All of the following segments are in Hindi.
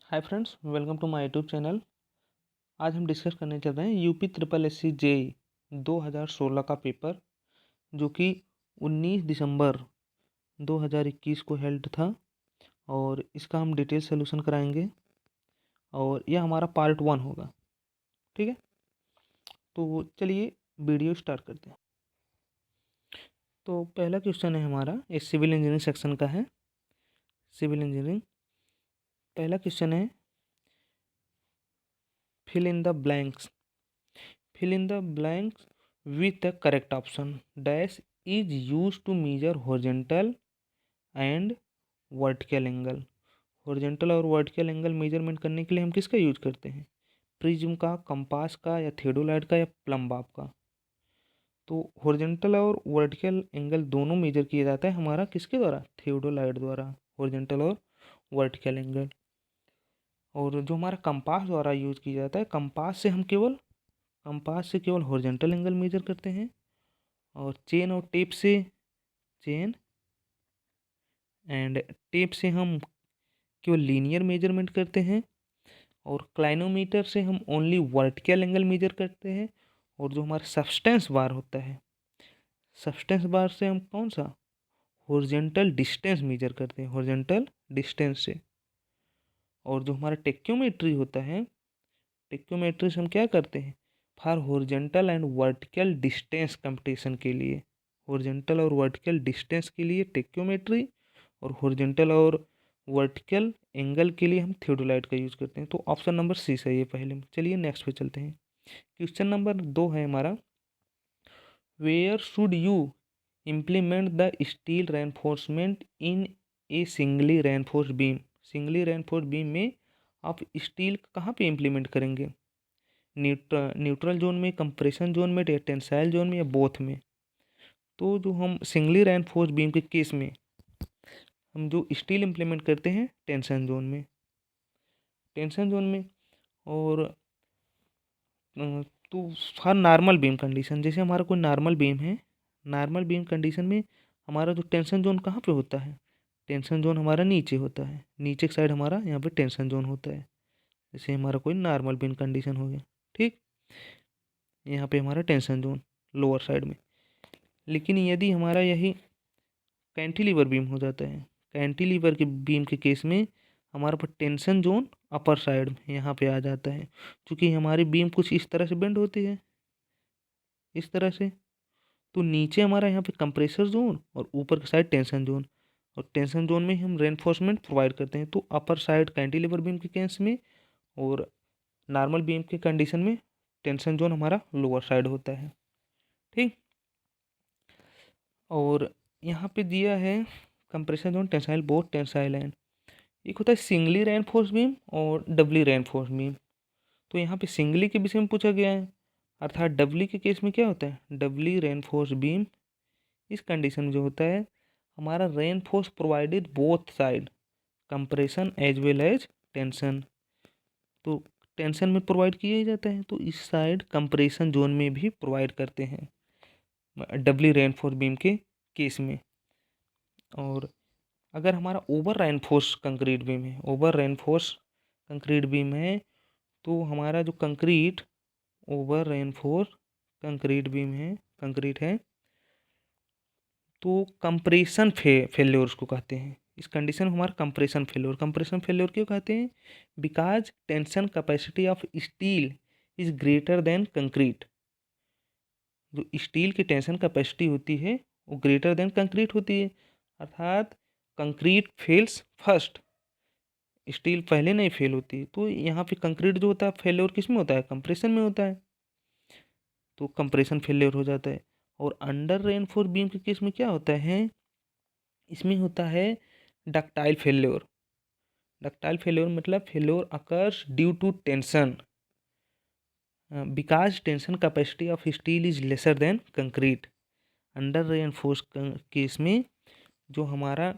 Hi friends, welcome to my YouTube channel. आज हम डिस्कस करने चल रहे हैं UP triple S C JE 2016 का पेपर, जो कि 19 दिसंबर 2021 को हेल्ड था। और इसका हम डिटेल सोल्यूशन कराएंगे और यह हमारा पार्ट 1 होगा। ठीक है, तो चलिए वीडियो स्टार्ट करते हैं। तो पहला क्वेश्चन है हमारा, ये सिविल इंजीनियरिंग सेक्शन का है। सिविल इंजीनियरिंग पहला क्वेश्चन है, fill in the blanks with the correct option dash is used to measure horizontal and vertical angle। Horizontal और वर्टिकल एंगल मेजरमेंट करने के लिए हम किसका यूज करते हैं? प्रिज्म का, कंपास का, या थियोडोलाइट का, या प्लम्बार का। तो हॉरिजेंटल और वर्टिकल एंगल दोनों मेजर किया जाता है हमारा किसके द्वारा? थियोडोलाइट द्वारा, हॉरिजेंटल और वर्टिकल एंगल। और जो हमारा कंपास द्वारा यूज किया जाता है, कंपास से केवल हॉरिजेंटल एंगल मेजर करते हैं। और चेन और टेप से चेन एंड टेप से हम केवल लीनियर मेजरमेंट करते हैं। और क्लाइनोमीटर से हम ओनली वर्टिकल एंगल मेजर करते हैं। और जो हमारा सब्सटेंस बार होता है, सब्सटेंस बार से हम कौन सा? हॉरिजेंटल डिस्टेंस मेजर करते हैं, हॉरिजेंटल डिस्टेंस से। और जो हमारा टेक्योमेट्री होता है, टेक्योमेट्री से हम क्या करते हैं? For horizontal and vertical distance competition के लिए, हॉरिजेंटल और वर्टिकल डिस्टेंस के लिए टेक्योमेट्री, और हॉरिजेंटल और वर्टिकल एंगल के लिए हम थियोडोलाइट का यूज करते हैं। तो ऑप्शन नंबर सी सही है पहले में। चलिए नेक्स्ट पे चलते हैं। क्वेश्चन नंबर 2 है हमारा, where should you implement the steel reinforcement in a singly reinforce beam. Singly reinforce beam में आप स्टील कहाँ पे इम्प्लीमेंट करेंगे? न्यूट्रल जोन में, कंप्रेशन जोन में, या टेंसाइल जोन में, या बोथ में। तो जो हम सिंगली रेनफोर्स बीम के केस में हम जो स्टील इम्प्लीमेंट करते हैं टेंशन जोन में, टेंशन जोन में। और तो फॉर नॉर्मल बीम कंडीशन, जैसे हमारा कोई नॉर्मल बीम है, नॉर्मल बीम कंडीशन में हमारा जो टेंशन जोन कहाँ पे होता है? टेंशन जोन हमारा नीचे होता है, नीचे की साइड हमारा यहाँ पे टेंशन जोन होता है। जैसे हमारा कोई नॉर्मल बीम कंडीशन हो गया, ठीक, यहाँ पे हमारा टेंशन जोन लोअर साइड में। लेकिन यदि हमारा यही कैंटिलीवर बीम हो जाता है, कैंटिलीवर के बीम के केस में हमारे पास टेंशन जोन अपर साइड में यहाँ पे आ जाता है। क्योंकि हमारी बीम कुछ इस तरह से बेंड होती है, इस तरह से। तो नीचे हमारा यहाँ पे कंप्रेसर जोन और ऊपर की साइड टेंशन जोन, और टेंशन जोन में हम रेनफोर्समेंट प्रोवाइड करते हैं। तो अपर साइड कैंटिलीवर बीम के केस में और नॉर्मल बीम के कंडीशन में टेंशन जोन हमारा लोअर साइड होता है, ठीक। और यहाँ पे दिया है compression zone, tensile both, tensile and. एक होता है सिंगली रेनफोर्स बीम और डबली रेनफोर्स बीम। तो यहाँ पे सिंगली के विषय में पूछा गया है, अर्थात डबली के केस में क्या होता है? डबली रेनफोर्स बीम, इस कंडीशन में जो होता है हमारा reinforce provided both side, compression as well as tension. तो टेंशन में प्रोवाइड किया ही जाता है, तो इस साइड कंप्रेशन जोन में भी प्रोवाइड करते हैं डबली रेनफोर्स बीम के केस में। और अगर हमारा ओवर रेनफोर्स कंक्रीट बीम है, ओवर रेनफोर्स कंक्रीट बीम है, तो हमारा जो concrete over reinforce concrete beam है, कंक्रीट है, तो कंप्रेशन फेल्योर उसको कहते हैं। इस कंडीशन में हमारा कंप्रेशन फेल्योर क्यों कहते हैं? Because tension capacity of steel is greater than concrete. जो स्टील की टेंशन कैपेसिटी होती है वो ग्रेटर देन कंक्रीट होती है, अर्थात कंक्रीट फेल्स फर्स्ट, स्टील पहले नहीं फेल होती। तो यहाँ पे कंक्रीट जो होता है फेल्योर किस में होता है? कंप्रेशन में होता है, तो कंप्रेशन फेल्योर हो जाता है। और अंडर रेनफोर्स बीम के केस में क्या होता है? इसमें होता है डक्टाइल फेल्योर। डक्टाइल फेल्योर मतलब failure occurs due to tension, because tension capacity of steel is lesser than concrete. Under reinforce case में जो हमारा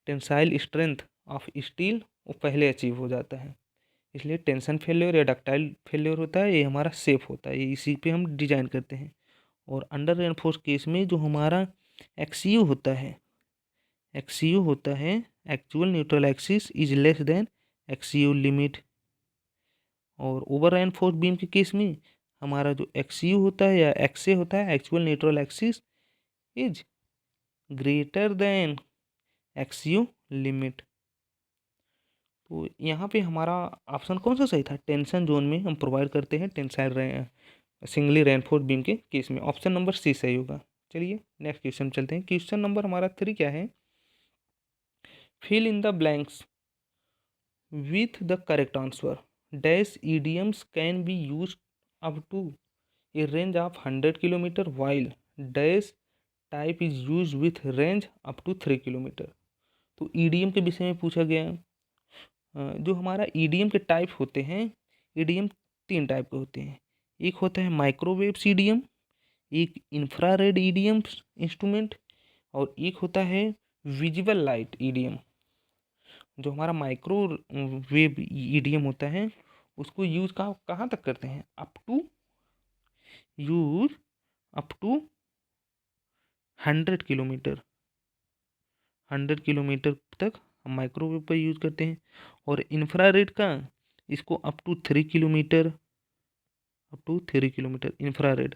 टेंसाइल स्ट्रेंथ ऑफ स्टील वो पहले अचीव हो जाता है, इसलिए टेंशन फेल्योर या डक्टाइल फेल्योर होता है, ये हमारा सेफ होता है, ये इसी पे हम डिजाइन करते हैं। और अंडर रेनफोर्स केस में जो हमारा एक्सयू होता है, एक्सयू होता है, actual neutral axis is less than एक्सयू limit. और ओवर रेनफोर्स बीम के केस में हमारा जो एक्सयू होता है या एक्सए होता है, actual neutral axis, is greater than एक्सयू limit. तो यहाँ पे हमारा ऑप्शन कौन सा सही था? टेंशन जोन में हम प्रोवाइड करते हैं टेंसाइल सिंगली रेनफोर्स बीम के केस में ऑप्शन नंबर सी सही होगा। चलिए नेक्स्ट क्वेश्चन चलते हैं। क्वेश्चन नंबर हमारा 3 क्या है? Fill in the blanks with the correct answer. Dash EDMs can be use up to a range of 100 kilometre while dash type is use with range up to 3 kilometre. तो ईडीएम के विषय में पूछा गया है। जो हमारा ईडीएम के टाइप होते हैं, ईडीएम 3 टाइप के होते हैं। एक होता है माइक्रोवेव ईडीएम, एक इंफ्रारेड ईडीएम इंस्ट्रूमेंट, और एक होता है विजिबल लाइट ईडीएम। जो हमारा माइक्रोवेव ईडीएम होता है उसको यूज कहाँ तक करते हैं? अप टू 100 किलोमीटर, 100 किलोमीटर तक हम माइक्रोवेव पर यूज करते हैं। और इंफ्रारेड का इसको अप टू 3 किलोमीटर, इंफ्रारेड।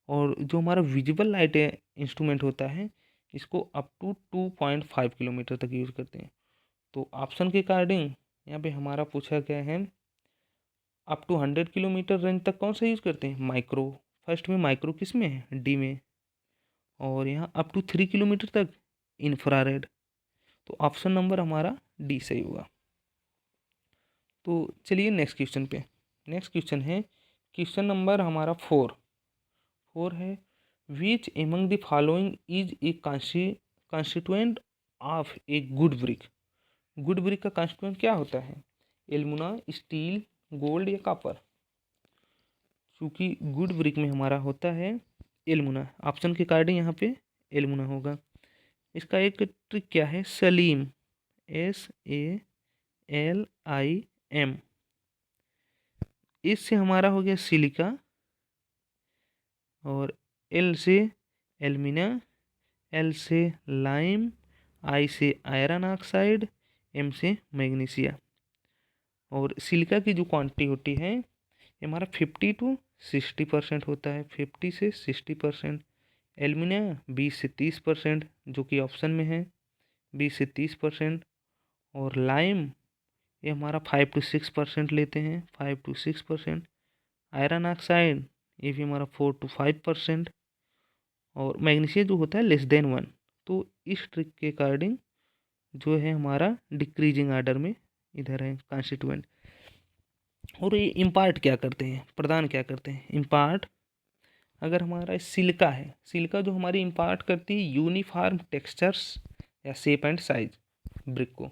और जो हमारा विजिबल लाइट इंस्ट्रूमेंट होता है इसको अप टू 2.5 किलोमीटर तक यूज करते हैं। तो ऑप्शन के अकॉर्डिंग यहाँ पे हमारा पूछा गया है अप टू 100 किलोमीटर रेंज तक कौन सा यूज करते हैं? माइक्रो। फर्स्ट में माइक्रो किस में है? डी में। और यहाँ अप टू 3 किलोमीटर तक इंफ्रारेड। तो ऑप्शन नंबर हमारा डी सही होगा। तो चलिए नेक्स्ट क्वेश्चन पे। नेक्स्ट क्वेश्चन है क्वेश्चन नंबर हमारा 4 है। Which among the following is a constituent of a good brick. Good brick का कॉन्स्टिट्यूएंट क्या होता है? एल्युमिना, स्टील, गोल्ड या कॉपर। क्योंकि गुड ब्रिक में हमारा होता है एल्युमिना। ऑप्शन के अकॉर्डिंग यहाँ पे एल्युमिना होगा। इसका एक ट्रिक क्या है? सलीम, SALIM। इससे हमारा हो गया सिलिका, और एल से एल्यूमिना, एल से लाइम, आई से आयरन ऑक्साइड, एम से मैग्नीशिया। और सिलिका की जो क्वांटिटी होती है ये हमारा 50 to 60% होता है, 50 से 60%। एल्यूमिना 20 से 30%, जो कि ऑप्शन में है, 20 से 30%। और लाइम ये हमारा 5 to 6% लेते हैं, 5 to 6%। आयरन ऑक्साइड ये भी हमारा 4 to 5%। और मैग्नीशियम जो होता है <1। तो इस ट्रिक के अकॉर्डिंग जो है हमारा डिक्रीजिंग आर्डर में इधर है कॉन्स्टिट्यूएंट। और ये इम्पार्ट क्या करते हैं, प्रदान क्या करते हैं? इम्पार्ट अगर हमारा सिलिका है, सिलिका जो हमारी इम्पार्ट करती है यूनिफॉर्म टेक्सचर्स या शेप एंड साइज ब्रिक को।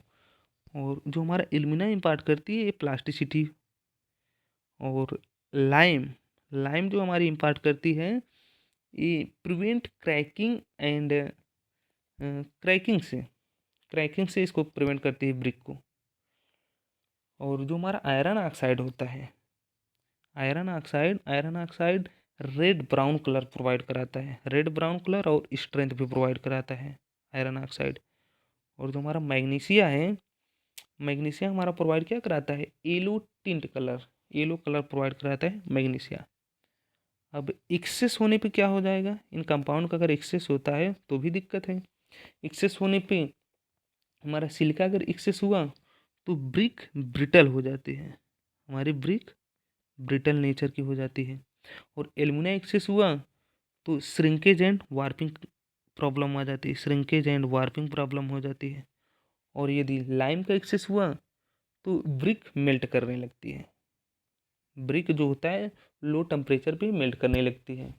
और जो हमारा एल्यूमिना इम्पार्ट करती है ये प्लास्टिसिटी। और लाइम, लाइम जो हमारी इम्पार्ट करती है ये प्रिवेंट क्रैकिंग एंड क्रैकिंग से इसको प्रिवेंट करती है ब्रिक को। और जो हमारा आयरन ऑक्साइड होता है, iron oxide red brown colour provide कराता है, रेड ब्राउन कलर और स्ट्रेंथ भी प्रोवाइड कराता है आयरन ऑक्साइड। और जो हमारा मैग्नीशिया है, मैग्नीशिया हमारा प्रोवाइड क्या कराता है? Yellow tint colour, yellow colour provide कराता है मैग्नीशिया। अब एक्सेस होने पे क्या हो जाएगा? इन कंपाउंड का अगर एक्सेस होता है तो भी दिक्कत है। एक्सेस होने पे हमारा सिलिका अगर एक्सेस हुआ तो ब्रिक ब्रिटल हो जाती है, हमारी ब्रिक ब्रिटल नेचर की हो जाती है। और एल्यूमिना एक्सेस हुआ तो श्रिंकेज एंड वार्पिंग प्रॉब्लम आ जाती है, श्रिंकेज एंड वार्पिंग प्रॉब्लम हो जाती है। और यदि लाइम का एक्सेस हुआ तो ब्रिक मेल्ट करने लगती है, ब्रिक जो होता है लो टेम्परेचर पे मेल्ट करने लगती है।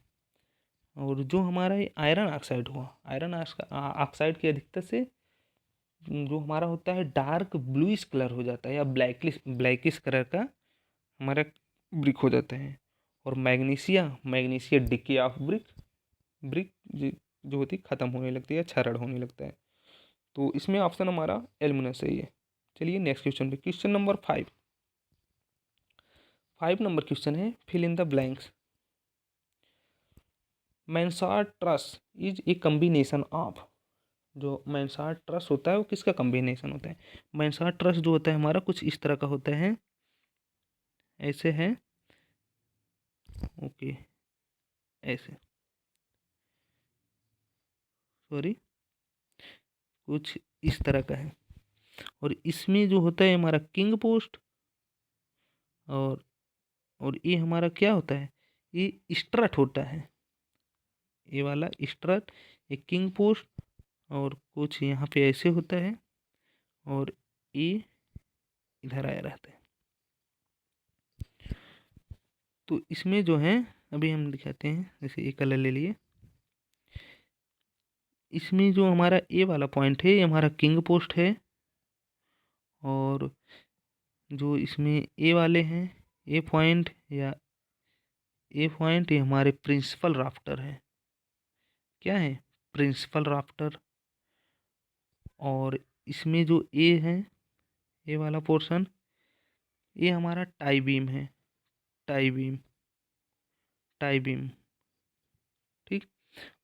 और जो हमारा आयरन ऑक्साइड हुआ, आयरन ऑक्साइड की अधिकता से जो हमारा होता है डार्क ब्लूइश कलर हो जाता है या ब्लैकिश कलर का हमारा ब्रिक हो जाता है। और magnesia decay of brick, brick जो होती है ख़त्म होने लगती है, क्षरण होने लगता है। तो इसमें ऑप्शन हमारा एल्यूमिना सही है। चलिए नेक्स्ट क्वेश्चन पे, क्वेश्चन नंबर 5 नंबर क्वेश्चन है fill in the blanks. Mansard truss is a combination of जो मैnsard ट्रस होता है वो किसका कॉम्बिनेशन होता है। मैnsard ट्रस जो होता है हमारा कुछ इस तरह का होता है, ऐसे है, ओके, ऐसे, सॉरी, कुछ इस तरह का है। और इसमें जो होता है हमारा किंग पोस्ट, और ये हमारा क्या होता है, ये स्ट्रट होता है, ये वाला स्ट्रट, ये किंग पोस्ट, और कुछ यहाँ पे ऐसे होता है, और ये इधर आया रहता है। तो इसमें जो है अभी हम दिखाते हैं, जैसे ये कलर ले लिए, इसमें जो हमारा ए वाला पॉइंट है ये हमारा किंग पोस्ट है, और जो इसमें ए वाले हैं, ए पॉइंट या ये हमारे प्रिंसिपल राफ्टर है। क्या है, प्रिंसिपल राफ्टर। और इसमें जो ए है, ए वाला पोर्शन, ये हमारा टाई बीम है, टाई बीम, टाई बीम, ठीक।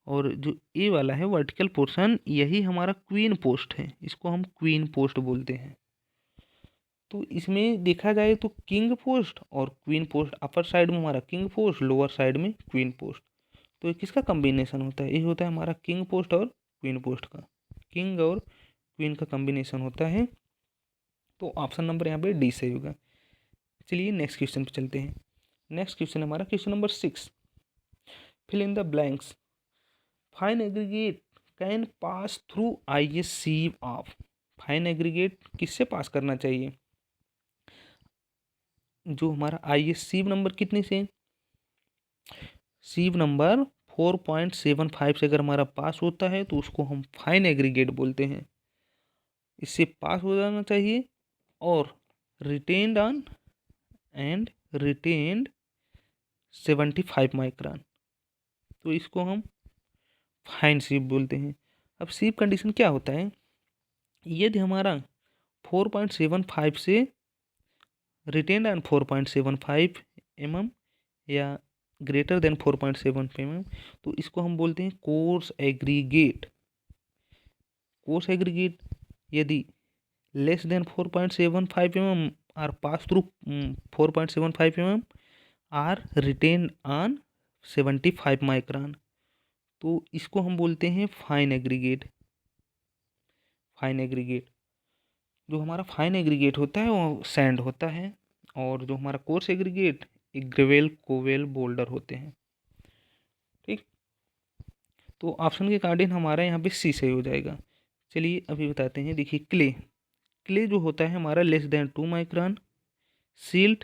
और जो ए वाला है वर्टिकल पोर्शन, यही हमारा क्वीन पोस्ट है, इसको हम क्वीन पोस्ट बोलते हैं। तो इसमें देखा जाए तो किंग पोस्ट और क्वीन पोस्ट, अपर साइड में हमारा किंग पोस्ट, लोअर साइड में क्वीन पोस्ट। तो ये किसका कॉम्बिनेशन होता है, ये होता है हमारा किंग पोस्ट और क्वीन पोस्ट का, किंग और क्वीन का कॉम्बिनेशन होता है। तो ऑप्शन नंबर यहाँ पे डी सही होगा। चलिए नेक्स्ट क्वेश्चन पे चलते हैं। नेक्स्ट क्वेश्चन हमारा question number 6, fill in the blanks, fine aggregate can pass through I sieve of. Fine aggregate किससे पास करना चाहिए, जो हमारा आई सीव नंबर कितने से, सीव नंबर 4.75 से अगर हमारा पास होता है तो उसको हम फाइन एग्रीगेट बोलते हैं, इससे पास हो जाना चाहिए। और retained on and retained 75 micron, तो इसको हम फाइन सीव बोलते हैं। अब सीव कंडीशन क्या होता है, यदि हमारा 4.75 से रिटेन्ड ऑन 4.75 mm या ग्रेटर देन 4.75 mm, तो इसको हम बोलते हैं कोर्स एग्रीगेट। कोर्स एग्रीगेट यदि less than 4.75 mm or pass through 4.75 mm or retain on 75 micron, तो इसको हम बोलते हैं फाइन एग्रीगेट। फाइन एग्रीगेट, जो हमारा फाइन एग्रीगेट होता है वो सैंड होता है, और जो हमारा कोर्स एग्रीगेट एक ग्रेवेल कोवेल बोल्डर होते हैं, ठीक। तो ऑप्शन के अकॉर्डिंग हमारा यहाँ पे सी सही हो जाएगा। चलिए अभी बताते हैं, देखिए क्ले, क्ले जो होता है हमारा less than 2 micron, silt,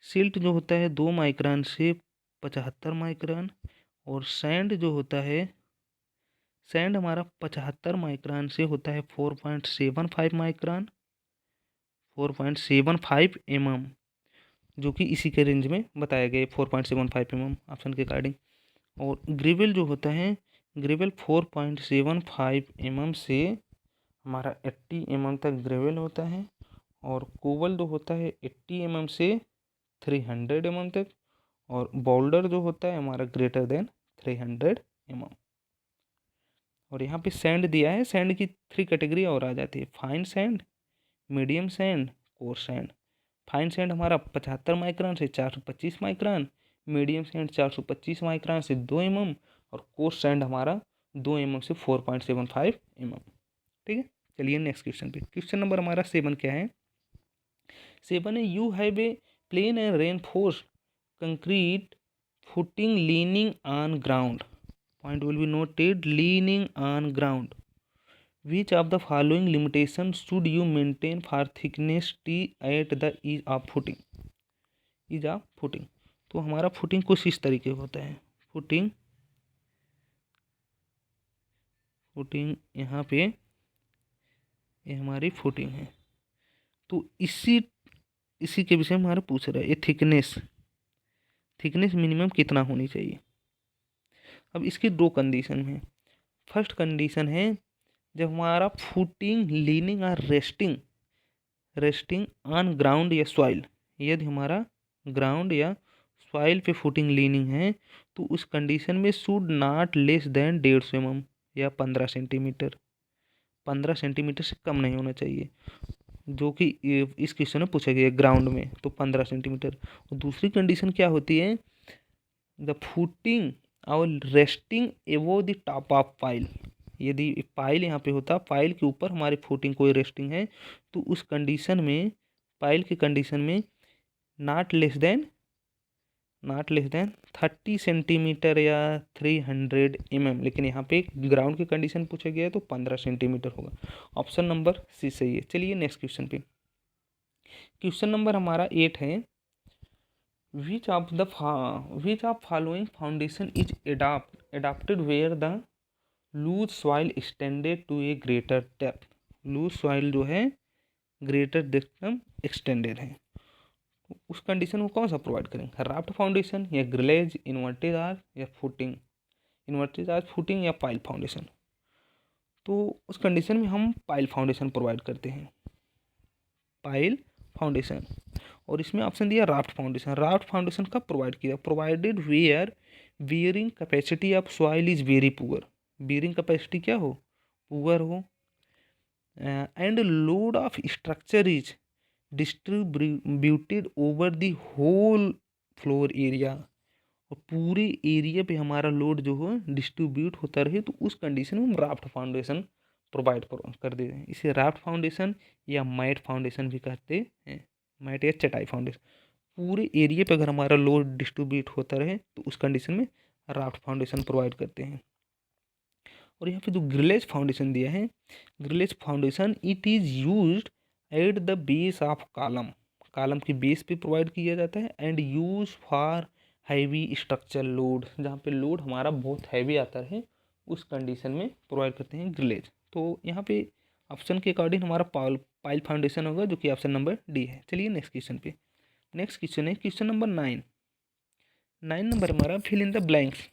silt जो होता है 2 माइक्रोन से 75 माइक्रोन, और सैंड जो होता है, सैंड हमारा 75 माइक्रोन से होता है 4.75 माइक्रोन, 4.75 mm, जो कि इसी के रेंज में बताया गया 4.75 mm ऑप्शन के अकॉर्डिंग। और ग्रेवल जो होता है, ग्रेवल 4.75 mm से हमारा 80 mm तक ग्रेवल होता है, और कोवल जो होता है 80 mm से 300 mm तक, और बोल्डर जो होता है हमारा ग्रेटर देन 300 mm। और यहाँ पे सैंड दिया है, सैंड की 3 कैटेगरी और आ जाती है, fine sand, medium sand, coarse sand. Fine sand हमारा 75 माइक्रोन से 425 माइक्रोन, मीडियम सैंड 425 माइक्रोन से 2 mm, और कोर्स सैंड हमारा 2 mm से 4.75 mm, ठीक है। चलिए नेक्स्ट क्वेश्चन पे, क्वेश्चन नंबर हमारा 7 क्या है, 7 है, you have a plain and reinforced concrete footing leaning on ground. Point will be noted, leaning on ground. Which of the following limitations should you maintain for thickness T at the edge of footing? Edge of footing. तो हमारा फुटिंग कुछ इस तरीके का होता है, फुटिंग, फुटिंग यहाँ पे ये हमारी फुटिंग है। तो इसी के विषय में हमारा पूछ रहा है, ये थिकनेस, थिकनेस मिनिमम कितना होनी चाहिए। अब इसकी 2 कंडीशन है। फर्स्ट कंडीशन है जब हमारा फुटिंग लीनिंग और रेस्टिंग, रेस्टिंग ऑन ग्राउंड या सॉइल, यदि हमारा ग्राउंड या सॉइल पे फुटिंग लीनिंग है, तो उस कंडीशन में should not less than 150 mm या 15 सेंटीमीटर। 15 सेंटीमीटर से कम नहीं होना चाहिए, जो कि इस क्वेश्चन में पूछा गया है ग्राउंड में, तो 15 सेंटीमीटर। और दूसरी कंडीशन क्या होती है, द फुटिंग और resting above the top of pile. यदि पाइल यहाँ पे होता, पाइल के ऊपर हमारी फुटिंग कोई रेस्टिंग है, तो उस कंडीशन में, पाइल की कंडीशन में नॉट लेस देन 30 सेंटीमीटर या 300 mm, लेकिन यहाँ पे ग्राउंड की कंडीशन पूछा गया है तो 15 सेंटीमीटर होगा। ऑप्शन नंबर सी सही है। चलिए नेक्स्ट क्वेश्चन पे। क्वेश्चन नंबर हमारा 8 है, which of following foundation is adapted where the loose soil extended to a greater depth. Loose soil जो है ग्रेटर डेप्थ में एक्सटेंडेड है, उस कंडीशन को कौन सा प्रोवाइड करेंगे, राफ्ट फाउंडेशन या ग्रिलेज, इन्वर्टेड आर्च या फुटिंग, इन्वर्टेड आर्च, फुटिंग या पाइल फाउंडेशन। तो उस कंडीशन में हम पाइल फाउंडेशन प्रोवाइड करते हैं, पाइल फाउंडेशन। और इसमें ऑप्शन दिया राफ्ट फाउंडेशन। राफ्ट फाउंडेशन कब प्रोवाइड किया, provided where bearing capacity of soil is very poor, bearing capacity क्या हो, पुअर हो, and load of structure is distributed over the whole floor area, और पूरे एरिया पे हमारा लोड जो हो डिस्ट्रीब्यूट होता रहे, तो उस कंडीशन में हम राफ्ट फाउंडेशन प्रोवाइड कर देते हैं। इसे राफ्ट फाउंडेशन या मैट फाउंडेशन भी कहते हैं, मैट या चटाई फाउंडेशन। पूरे एरिया पे अगर हमारा लोड डिस्ट्रीब्यूट होता रहे तो उस कंडीशन में राफ्ट फाउंडेशन प्रोवाइड करते हैं। और यहाँ पे जो ग्रिलेज फाउंडेशन दिया है, grillage foundation it is used at the base of column, column के बेस पे प्रोवाइड किया जाता है, and use for heavy structure load, जहाँ पे लोड हमारा बहुत हैवी आता है उस कंडीशन में प्रोवाइड करते हैं ग्रिलेज। तो यहाँ पे ऑप्शन के अकॉर्डिंग हमारा पाइल फाउंडेशन होगा, जो कि ऑप्शन नंबर डी है। चलिए नेक्स्ट क्वेश्चन पे। नेक्स्ट क्वेश्चन है क्वेश्चन नंबर 9 नंबर हमारा fill in the blanks.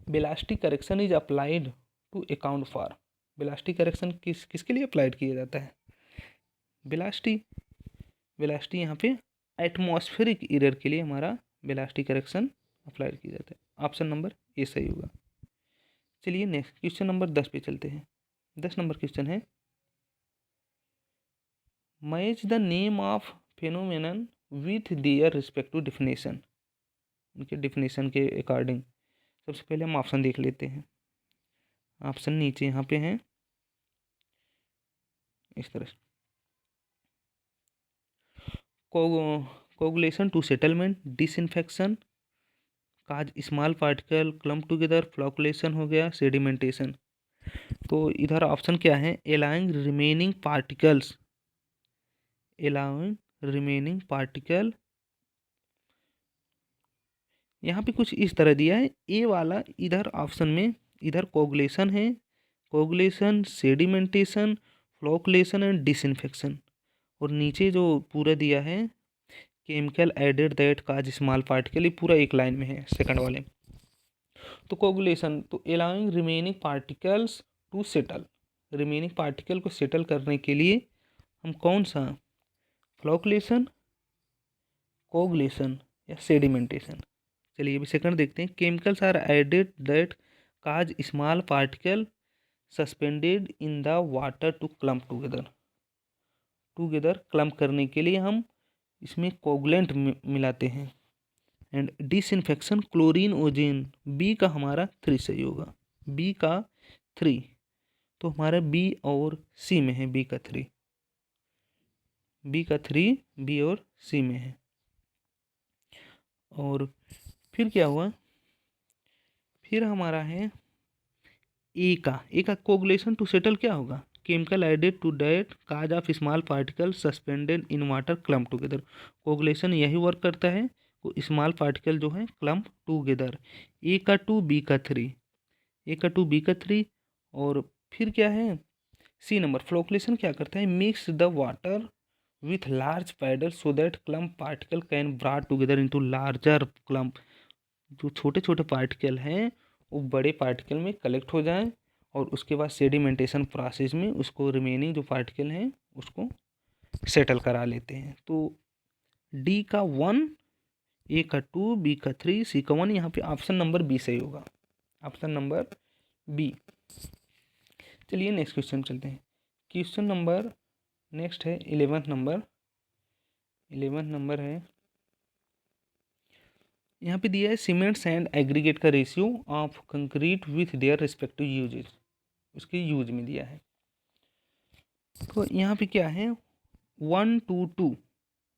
Ballistic correction is applied to account for, ballistic correction किसके लिए अप्लाइड किया जाता है, बेलास्टी यहाँ पे एटमॉस्फेरिक एरर के लिए हमारा बेलास्टिक करेक्शन अप्लाइड किया जाता है। ऑप्शन नंबर ए सही होगा। चलिए नेक्स्ट क्वेश्चन नंबर 10 पे चलते हैं। 10 नंबर क्वेश्चन है, match the name of phenomenon with their respective definition, उनके डिफिनेशन के अकॉर्डिंग। सबसे पहले हम ऑप्शन देख लेते हैं। ऑप्शन नीचे यहाँ पे हैं इस तरह से, coagulation to settlement, disinfection, cause small particle clump together, flocculation हो गया, सेडिमेंटेशन। तो इधर ऑप्शन क्या है, अलाउइंग रिमेनिंग पार्टिकल, यहाँ पे कुछ इस तरह दिया है। ए वाला इधर ऑप्शन में, इधर कोगुलेशन है, coagulation, sedimentation, flocculation and disinfection, और नीचे जो पूरा दिया है chemical added that cause small particle, ये पूरा एक लाइन में है सेकंड वाले। तो कोगुलेशन, तो allowing remaining particles to settle, remaining particle को सेटल करने के लिए हम कौन सा, फ्लॉकुलेशन, कोगुलेशन या सेडिमेंटेशन। चलिए अभी सेकंड देखते हैं। Chemicals are added that cause small particle suspended in the water to clump together, clump करने के लिए हम इसमें कोगुलेंट मिलाते हैं। And disinfection chlorine ozone, B का हमारा 3 सही होगा, बी का 3, तो हमारा बी और सी में है, बी का 3, बी और सी में है। और फिर क्या हुआ, फिर हमारा है ए का कोगुलेशन टू सेटल क्या होगा, chemical added to that cause of small particle suspended in water clump together, coagulation यही वर्क करता है, वो स्मॉल पार्टिकल जो है क्लम्प टुगेदर। ए का 2, बी का 3, ए का 2, बी का 3। और फिर क्या है, सी नंबर, फ्लोकुलेशन क्या करता है, mix the water with large paddle so that clump particle can brought together into larger clump, जो छोटे छोटे पार्टिकल हैं वो बड़े पार्टिकल में कलेक्ट हो जाएं, और उसके बाद सेडिमेंटेशन प्रोसेस में उसको रिमेनिंग जो पार्टिकल हैं उसको सेटल करा लेते हैं। तो डी का 1, ए का 2, बी का 3, सी का 1, यहाँ पे ऑप्शन नंबर बी सही होगा, ऑप्शन नंबर बी। चलिए नेक्स्ट क्वेश्चन चलते हैं। क्वेश्चन नंबर नेक्स्ट है 11th नंबर। 11th नंबर है, यहाँ पे दिया है सीमेंट सैंड एग्रीगेट का ratio of concrete with their respective usages, उसके यूज में दिया है। तो यहाँ पे क्या है 1:2:2,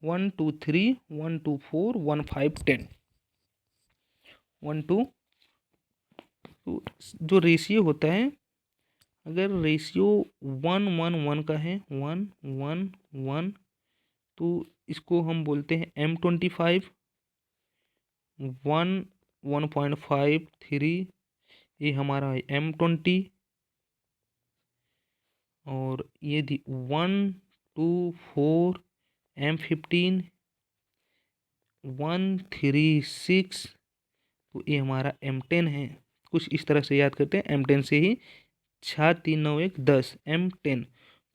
1:3, 1:4, 1:5:10, 1:2। तो जो रेशियो होता है, अगर रेशियो 1:1:1 का है, 1:1:1, तो इसको हम बोलते हैं M25। 1:1.53 ये हमारा है M20। और ये 1:2:4 M15, 1:3:6 तो ये हमारा M10 है। कुछ इस तरह से याद करते हैं, M10 से ही 6, 3, 9, 1, 10 M10।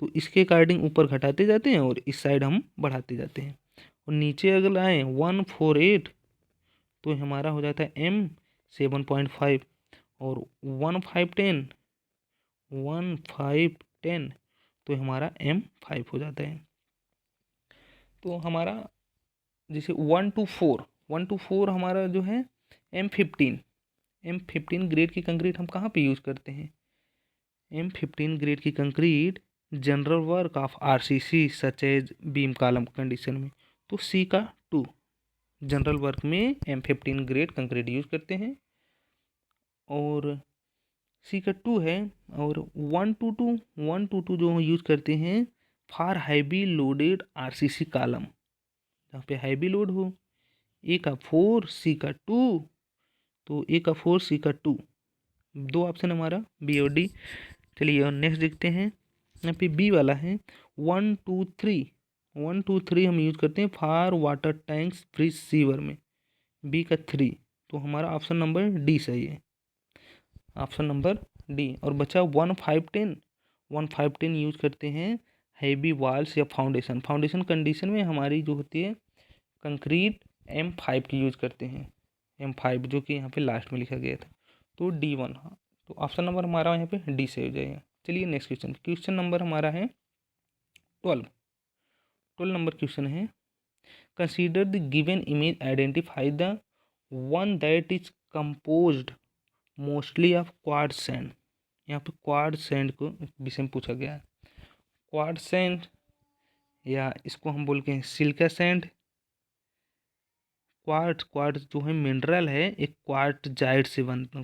तो इसके अकॉर्डिंग ऊपर घटाते जाते हैं और इस साइड हम बढ़ाते जाते हैं। और नीचे अगर आए 1:4:8 तो हमारा हो जाता है M7.5। और 1:5:10 तो हमारा M5 हो जाता है। तो हमारा जैसे 1:4 हमारा जो है M15 ग्रेड की कंक्रीट हम कहाँ पे यूज़ करते हैं? M15 ग्रेड की concrete general work of RCC such as beam column condition में। तो C का 2 जनरल वर्क में M15 ग्रेड कंक्रीट यूज करते हैं और C का 2 है। और 1:2 जो हम यूज करते हैं for heavy loaded RCC column, जहाँ पे हैवी लोड हो। A का 4 C का 2, तो A का 4 C का 2, दो ऑप्शन हमारा B और D। चलिए और नेक्स्ट देखते हैं। यहाँ पे B वाला है 1:2:3 हम यूज करते हैं for water tanks fridge sewer में। B का 3, तो हमारा ऑप्शन नंबर D सही है, ऑप्शन नंबर D। और बचा 1:5:10 यूज करते हैं हैवी वॉल्स या फाउंडेशन कंडीशन में हमारी जो होती है कंक्रीट M5 की यूज करते हैं, M5 जो कि यहाँ पे लास्ट में लिखा गया था। तो D1, तो ऑप्शन नंबर हमारा यहाँ पे D से हो जाएगा। चलिए नेक्स्ट क्वेश्चन नंबर हमारा है 12 नंबर क्वेश्चन है consider the given image identify the one that is composed mostly of quartz sand. यहाँ पे क्वार्ट्ज सैंड को विषय में पूछा गया है। क्वार्ट्ज सैंड या इसको हम बोलते हैं सिलिका सैंड। क्वार्ट्ज जो है मिनरल है, एक क्वार्टजाइट से बनता।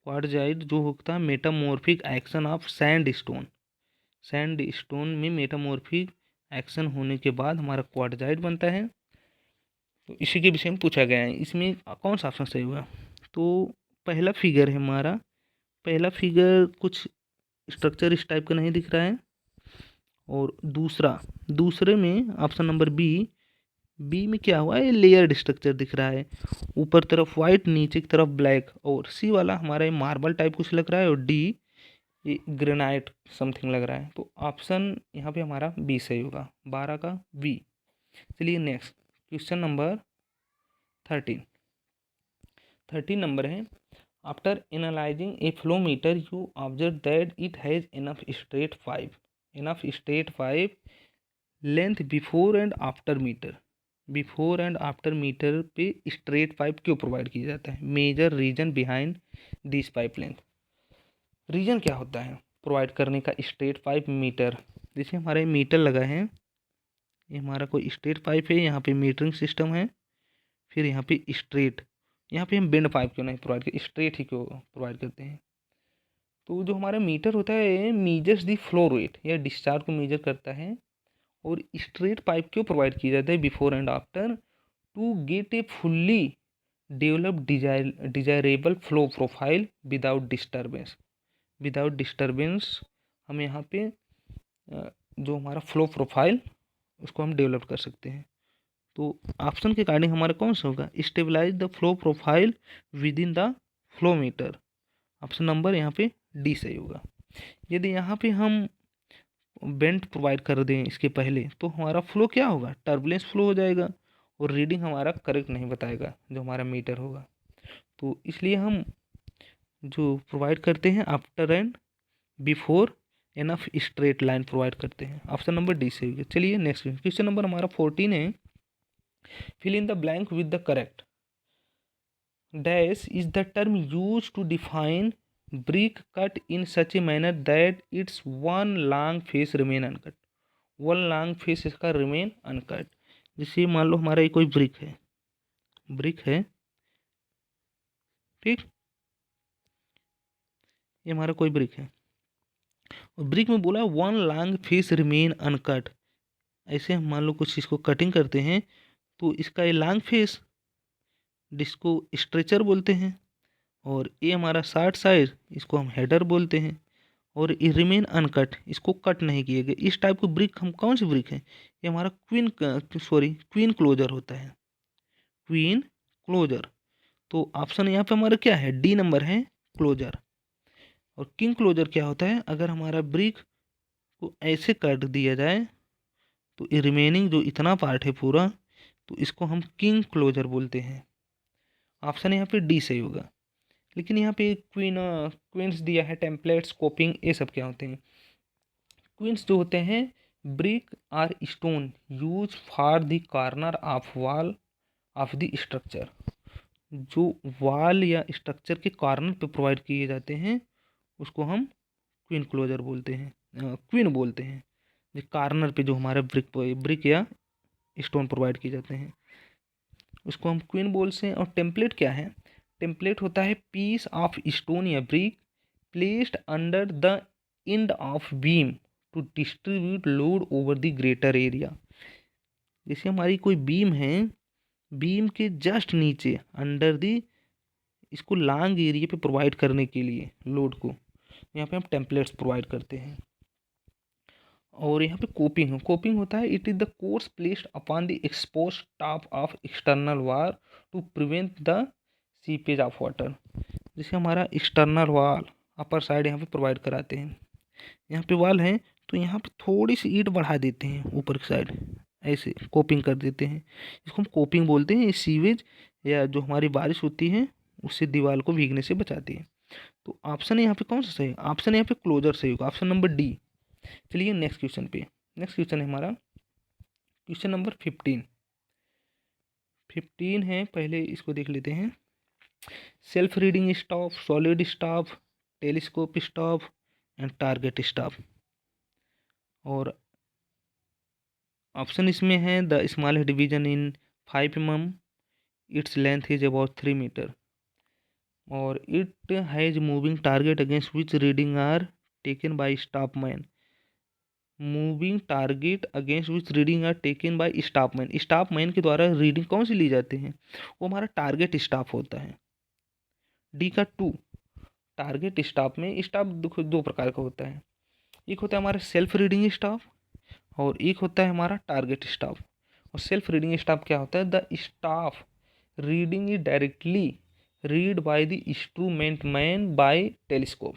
क्वार्टजाइट जो होता है metamorphic action of sand stone में मेटामॉर्फिक एक्शन होने के बाद हमारा क्वार्टजाइट बनता है। तो इसी के विषय में पूछा गया है। इसमें कौन सा ऑप्शन सही होगा? तो पहला फिगर है हमारा, पहला फिगर कुछ स्ट्रक्चर इस टाइप का नहीं दिख रहा है। और दूसरे में ऑप्शन नंबर बी में क्या हुआ है, लेयर्ड स्ट्रक्चर दिख रहा है, ऊपर तरफ वाइट नीचे की तरफ ब्लैक। और सी वाला हमारा मार्बल टाइप कुछ लग रहा है और डी ये ग्रेनाइट समथिंग लग रहा है। तो ऑप्शन यहाँ पे हमारा बी सही होगा, 12 का बी। चलिए नेक्स्ट क्वेश्चन नंबर 13 नंबर है after analysing a flow meter you observe that it has enough straight pipe length before and after meter पे स्ट्रेट पाइप क्यों प्रोवाइड किया जाता है? Major reason behind this pipe length. Reason क्या होता है प्रोवाइड करने का स्ट्रेट पाइप मीटर? जैसे हमारे मीटर लगा है, ये हमारा कोई स्ट्रेट पाइप है, यहाँ पे मीटरिंग सिस्टम है, फिर यहाँ पे स्ट्रेट, यहाँ पे हम बेंड पाइप क्यों नहीं प्रोवाइड करते, स्ट्रेट ही क्यों प्रोवाइड करते हैं? तो जो हमारा मीटर होता है मीजर्स दी फ्लो रेट या डिस्चार्ज को मेजर करता है। और स्ट्रेट पाइप क्यों प्रोवाइड किया जाता है before and after? To get a fully developed desirable flow profile without disturbance हम यहाँ पे जो हमारा फ्लो प्रोफाइल उसको हम डेवलप कर सकते हैं। तो ऑप्शन के अकॉर्डिंग हमारा कौन सा होगा? Stabilise the flow profile within the flow meter. Option number यहाँ पे डी सही होगा। यदि यहाँ पे हम बेंट प्रोवाइड कर दें इसके पहले तो हमारा फ्लो क्या होगा? टर्बुलेंस फ्लो हो जाएगा और रीडिंग हमारा करेक्ट नहीं बताएगा जो हमारा मीटर होगा। तो इसलिए हम जो प्रोवाइड करते हैं after and before enough straight line provide करते हैं। ऑप्शन नंबर डी सही है। चलिए नेक्स्ट क्वेश्चन नंबर हमारा 14 है। Fill in the blank with the correct. Dash is the term use to define brick cut in such a manner that its one long face remain uncut. One long face इसका रिमेन अनकट। जैसे मान लो हमारा ये कोई ब्रिक है ठीक, ये हमारा कोई ब्रिक है और ब्रिक में बोला one long face remain uncut. ऐसे हम मान लो कुछ इसको कटिंग करते हैं तो इसका ये लॉन्ग फेस जिसको स्ट्रेचर बोलते हैं, और ये हमारा शॉर्ट साइड इसको हम हेडर बोलते हैं, और ये रिमेन अनकट इसको कट नहीं किए गए। इस टाइप की ब्रिक हम कौन सी ब्रिक है, ये हमारा क्वीन क्लोजर होता है, क्वीन क्लोजर। तो ऑप्शन यहाँ पे हमारा क्या है, डी नंबर है क्लोजर। और किंग क्लोजर क्या होता है, अगर हमारा ब्रिक को ऐसे काट दिया जाए तो ये रिमेनिंग जो इतना पार्ट है पूरा, तो इसको हम किंग क्लोजर बोलते हैं। ऑप्शन यहाँ पे डी सही होगा। लेकिन यहाँ पे क्वींस दिया है, टेम्पलेट्स, कोपिंग, ये सब क्या होते हैं। क्वींस जो होते हैं brick or stone use for the corner of wall of the structure. जो वॉल या स्ट्रक्चर के कॉर्नर पे प्रोवाइड किए जाते हैं उसको हम क्वीन क्लोजर बोलते हैं, क्वीन बोलते हैं। जो कॉर्नर पे जो हमारे ब्रिक या स्टोन प्रोवाइड किए जाते हैं उसको हम क्वीन बोलते हैं। और टेम्पलेट क्या है, टेम्पलेट होता है पीस ऑफ स्टोन या brick placed under the end of beam to distribute load over the greater area. जैसे हमारी कोई बीम है, बीम के जस्ट नीचे अंडर दी इसको लॉन्ग एरिया पे प्रोवाइड करने के लिए लोड को यहाँ पे हम टेम्पलेट्स प्रोवाइड करते हैं। और यहाँ पे कोपिंग होता है, it is the course placed upon the expose top of external wall to prevent the seepage of water. जैसे हमारा एक्सटर्नल वाल अपर साइड यहाँ पे प्रोवाइड कराते हैं, यहाँ पे वाल है तो यहाँ पे थोड़ी सी ईंट बढ़ा देते हैं ऊपर की साइड, ऐसे कोपिंग कर देते हैं, इसको हम कोपिंग बोलते हैं। ये सीवेज या जो हमारी बारिश होती है उससे दीवार को भीगने से बचाती है। तो ऑप्शन यहाँ पे कौन सा सही है, ऑप्शन यहाँ पे क्लोजर सही होगा, ऑप्शन नंबर डी। चलिए नेक्स्ट क्वेश्चन पे, नेक्स्ट क्वेश्चन है हमारा क्वेश्चन नंबर 15 है, पहले इसको देख लेते हैं। Self reading stop, solid stop, telescope stop and target stop. और ऑप्शन इसमें है the smallest division in 5 mm, it's length is about 3 metre, और it has moving target against which reading are taken by stop man. Moving target against which reading are taken by stop man, stop man के द्वारा रीडिंग कौन सी ली जाती है, वो हमारा टारगेट स्टॉप होता है। डी का 2। टारगेट स्टॉप में स्टॉप दो प्रकार का होता है, एक होता है हमारा सेल्फ रीडिंग स्टॉप और एक होता है हमारा टारगेट स्टॉप। और सेल्फ रीडिंग स्टॉप क्या होता है, the staff reading is directly read by the instrument man by telescope.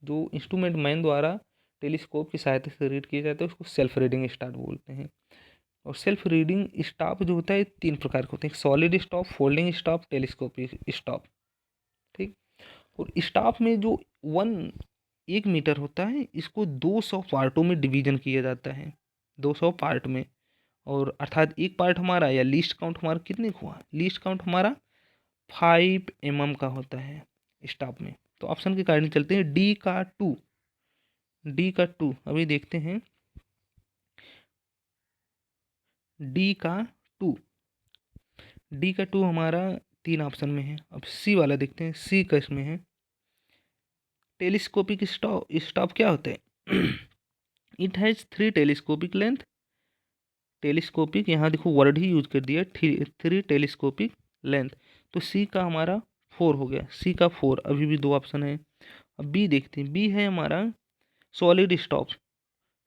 जो इंस्ट्रूमेंट मैन द्वारा टेलीस्कोप की सहायता से रीड किया जाता है उसको सेल्फ रीडिंग स्टॉप बोलते हैं। और सेल्फ रीडिंग स्टॉप जो होता है 3 प्रकार के होते हैं, solid stop, folding stop, telescopic stop. ठीक। और स्टॉप में जो 1 मीटर होता है इसको 200 पार्टों में डिवीजन किया जाता है, 200 पार्ट में। और अर्थात एक पार्ट हमारा या लीस्ट काउंट हमारा कितने का हुआ, लीस्ट काउंट हमारा 5 mm का होता है स्टॉप में। तो ऑप्शन के कारण चलते हैं डी का 2। डी का 2 अभी देखते हैं, डी का 2, डी का 2 हमारा 3 ऑप्शन में है। अब सी वाला देखते हैं, सी का इसमें है टेलीस्कोपिक स्टॉप। स्टॉप क्या होता है, it has 3 telescopic length. Telescopic यहाँ देखो वर्ड ही यूज कर दिया, 3 टेलीस्कोपिक लेंथ। तो सी का हमारा 4 हो गया, सी का 4। अभी भी 2 ऑप्शन है। अब बी देखते हैं, बी है हमारा सॉलिड स्टॉप।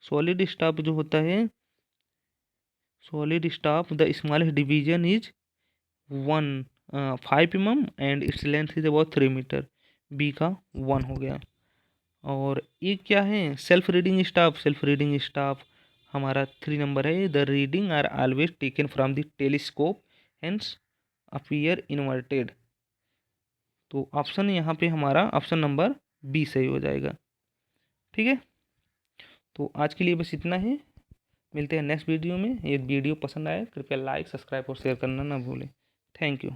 सॉलिड स्टॉप जो होता है, solid staff the smallest division is 5 mm and its length is about 3 metre. B का 1 हो गया। और एक क्या है, self reading staff. Self reading staff हमारा 3 नंबर है, the reading are always taken from the telescope hence appear inverted. तो ऑप्शन यहाँ पे हमारा ऑप्शन नंबर बी सही हो जाएगा। ठीक है, तो आज के लिए बस इतना ही। मिलते हैं नेक्स्ट वीडियो में। ये वीडियो पसंद आए कृपया लाइक, सब्सक्राइब और शेयर करना ना भूलें। Thank you.